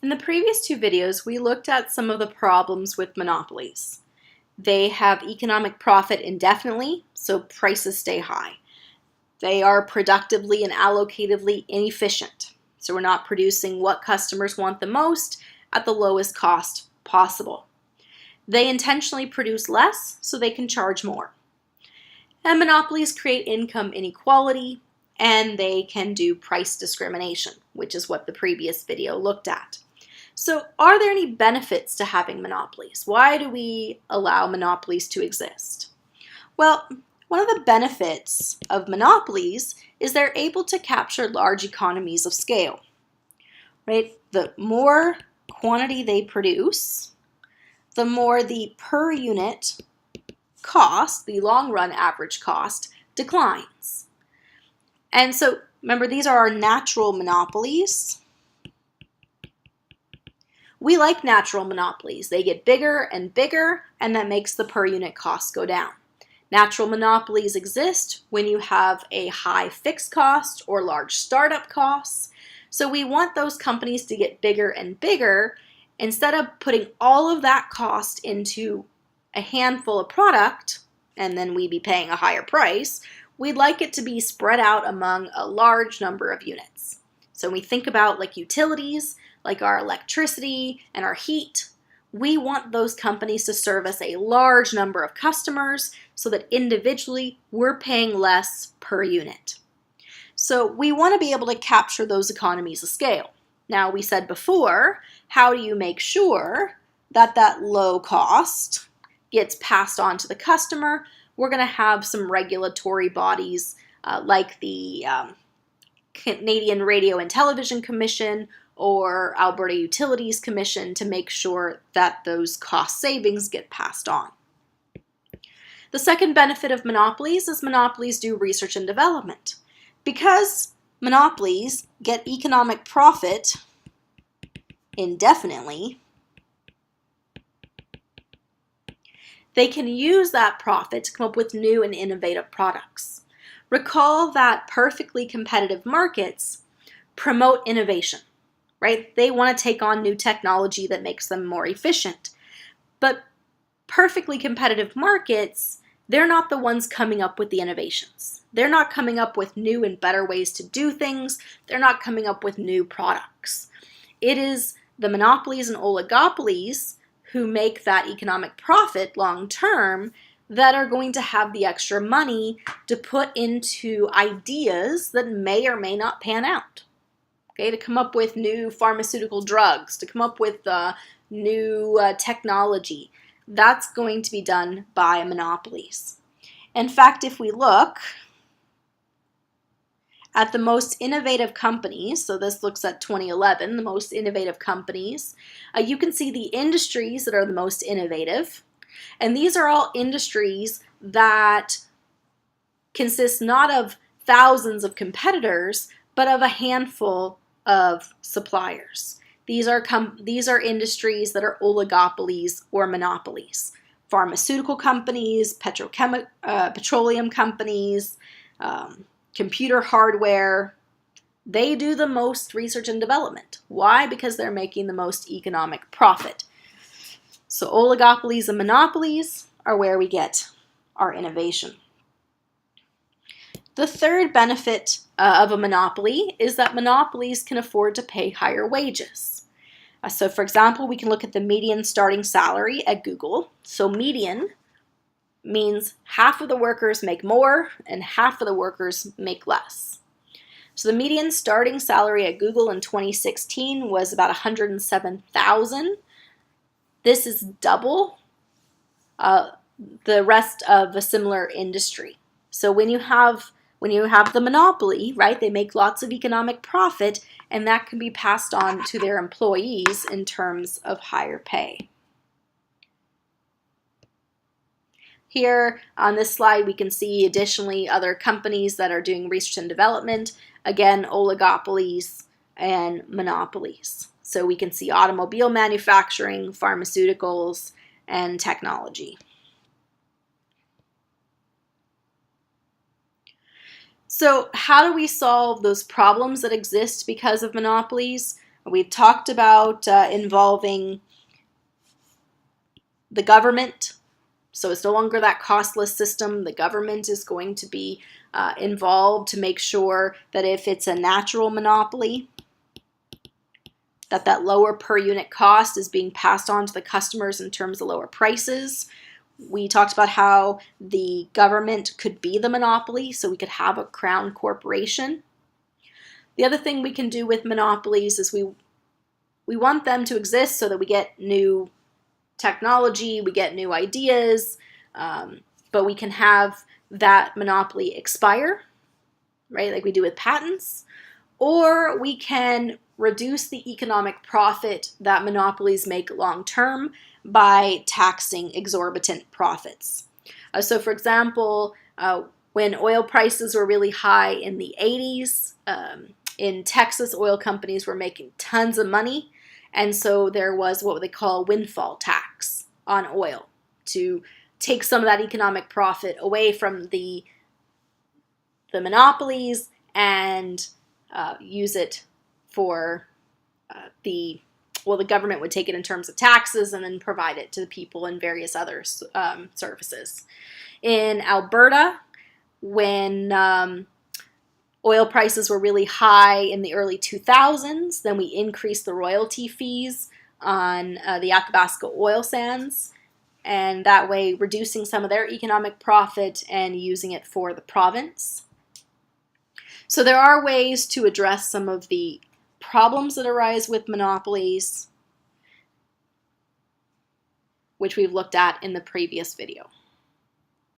In the previous two videos, we looked at some of the problems with monopolies. They have economic profit indefinitely, so prices stay high. They are productively and allocatively inefficient, so we're not producing what customers want the most at the lowest cost possible. They intentionally produce less so they can charge more. And monopolies create income inequality, and they can do price discrimination, which is what the previous video looked at. So are there any benefits to having monopolies? Why do we allow monopolies to exist? Well, one of the benefits of monopolies is they're able to capture large economies of scale, right? The more quantity they produce, the more the per unit cost, the long run average cost, declines. And so remember, these are our natural monopolies. We like natural monopolies. They get bigger and bigger, and that makes the per unit cost go down. Natural monopolies exist when you have a high fixed cost or large startup costs. So we want those companies to get bigger and bigger. Instead of putting all of that cost into a handful of product, and then we'd be paying a higher price, we'd like it to be spread out among a large number of units. So when we think about like utilities, like our electricity and our heat, we want those companies to service a large number of customers so that individually we're paying less per unit. So we want to be able to capture those economies of scale. Now, we said before, how do you make sure that that low cost gets passed on to the customer? We're going to have some regulatory bodies like the Canadian Radio and Television Commission or Alberta Utilities Commission to make sure that those cost savings get passed on. The second benefit of monopolies is monopolies do research and development. Because monopolies get economic profit indefinitely, they can use that profit to come up with new and innovative products. Recall that perfectly competitive markets promote innovation, right? They want to take on new technology that makes them more efficient. But perfectly competitive markets, they're not the ones coming up with the innovations. They're not coming up with new and better ways to do things. They're not coming up with new products. It is the monopolies and oligopolies who make that economic profit long term that are going to have the extra money to put into ideas that may or may not pan out. Okay, to come up with new pharmaceutical drugs, to come up with new technology. That's going to be done by monopolies. In fact, if we look at the most innovative companies, so this looks at 2011, the most innovative companies, you can see the industries that are the most innovative. And these are all industries that consist not of thousands of competitors, but of a handful of suppliers. These are industries that are oligopolies or monopolies. Pharmaceutical companies, petroleum companies, computer hardware, they do the most research and development. Why? Because they're making the most economic profit. So oligopolies and monopolies are where we get our innovation. The third benefit of a monopoly is that monopolies can afford to pay higher wages. So for example, we can look at the median starting salary at Google. So median means half of the workers make more and half of the workers make less. So the median starting salary at Google in 2016 was about $107,000. This is double the rest of a similar industry. So when you have the monopoly, right, they make lots of economic profit, and that can be passed on to their employees in terms of higher pay. Here on this slide, we can see additionally other companies that are doing research and development, again, oligopolies and monopolies. So we can see automobile manufacturing, pharmaceuticals, and technology. So how do we solve those problems that exist because of monopolies? We've talked about involving the government. So it's no longer that costless system. The government is going to be involved to make sure that if it's a natural monopoly, that lower per unit cost is being passed on to the customers in terms of lower prices. We talked about how the government could be the monopoly, so we could have a crown corporation. The other thing we can do with monopolies is we want them to exist so that we get new technology, we get new ideas, but we can have that monopoly expire, right, like we do with patents, or we can reduce the economic profit that monopolies make long term by taxing exorbitant profits. So for example, when oil prices were really high in the 80s, in Texas, oil companies were making tons of money, and so there was what they call a windfall tax on oil to take some of that economic profit away from the monopolies and use it for the government would take it in terms of taxes and then provide it to the people in various other services. In Alberta, when oil prices were really high in the early 2000s, then we increased the royalty fees on the Athabasca oil sands, and that way reducing some of their economic profit and using it for the province. So there are ways to address some of the problems that arise with monopolies, which we've looked at in the previous video.